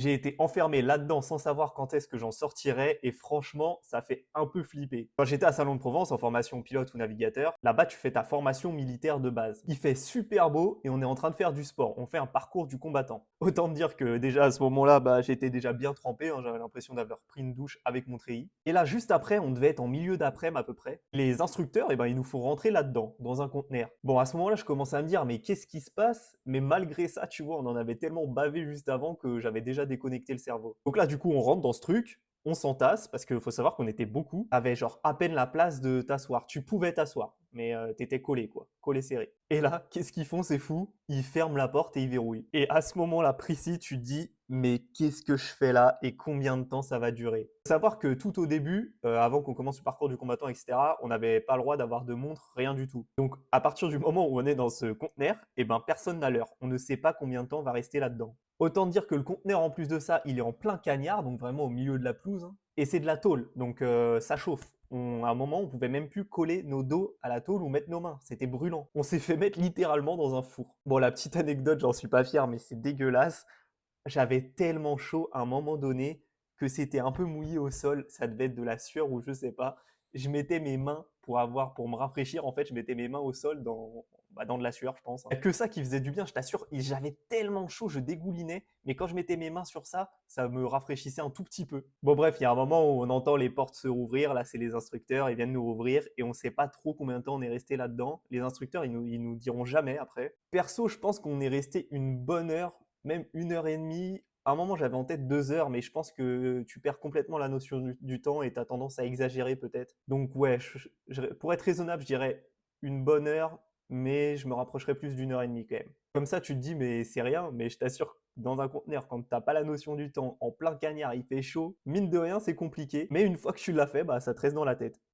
J'ai été enfermé là-dedans sans savoir quand est-ce que j'en sortirais et franchement, ça fait un peu flipper. Quand j'étais à Salon de Provence en formation pilote ou navigateur, là-bas tu fais ta formation militaire de base. Il fait super beau et on est en train de faire du sport. On fait un parcours du combattant. Autant te dire que déjà à ce moment-là, j'étais déjà bien trempé, hein, j'avais l'impression d'avoir pris une douche avec mon treillis. Et là, juste après, on devait être en milieu d'après-midi à peu près. Les instructeurs, ils nous font rentrer là-dedans, dans un conteneur. Bon, à ce moment-là, je commence à me dire, mais qu'est-ce qui se passe? Mais malgré ça, tu vois, on en avait tellement bavé juste avant que j'avais déjà déconnecté le cerveau. Donc là, du coup, on rentre dans ce truc, on s'entasse, parce qu'il faut savoir qu'on était beaucoup, avait genre à peine la place de t'asseoir. Tu pouvais t'asseoir, mais t'étais collé, quoi, collé serré. Et là, qu'est-ce qu'ils font, ces fous? Ils ferment la porte et ils verrouillent. Et à ce moment-là précis, tu te dis, mais qu'est-ce que je fais là et combien de temps ça va durer? Faut savoir que tout au début, avant qu'on commence le parcours du combattant, etc., on n'avait pas le droit d'avoir de montre, rien du tout. Donc, à partir du moment où on est dans ce conteneur, personne n'a l'heure. On ne sait pas combien de temps va rester là-dedans. Autant dire que le conteneur, en plus de ça, il est en plein cagnard, donc vraiment au milieu de la pelouse, hein. Et c'est de la tôle, donc ça chauffe. À un moment, on pouvait même plus coller nos dos à la tôle ou mettre nos mains. C'était brûlant. On s'est fait mettre littéralement dans un four. Bon, la petite anecdote, j'en suis pas fier, mais c'est dégueulasse. J'avais tellement chaud à un moment donné que c'était un peu mouillé au sol. Ça devait être de la sueur ou je sais pas. Je mettais mes mains pour me rafraîchir. En fait, je mettais mes mains au sol dans de la sueur, je pense, hein. Il n'y a que ça qui faisait du bien, je t'assure. J'avais tellement chaud, je dégoulinais. Mais quand je mettais mes mains sur ça, ça me rafraîchissait un tout petit peu. Bon, bref, il y a un moment où on entend les portes se rouvrir. Là, c'est les instructeurs, ils viennent nous rouvrir et on sait pas trop combien de temps on est resté là-dedans. Les instructeurs, ils nous diront jamais après. Perso, je pense qu'on est resté une bonne heure, même 1 heure et demie. À un moment, j'avais en tête 2 heures, mais je pense que tu perds complètement la notion du temps et tu as tendance à exagérer peut-être. Donc ouais, pour être raisonnable, je dirais une bonne heure, mais je me rapprocherais plus d'1 heure et demie quand même. Comme ça, tu te dis, mais c'est rien, mais je t'assure, dans un conteneur, quand t'as pas la notion du temps, en plein cagnard, il fait chaud, mine de rien, c'est compliqué, mais une fois que tu l'as fait, ça te reste dans la tête.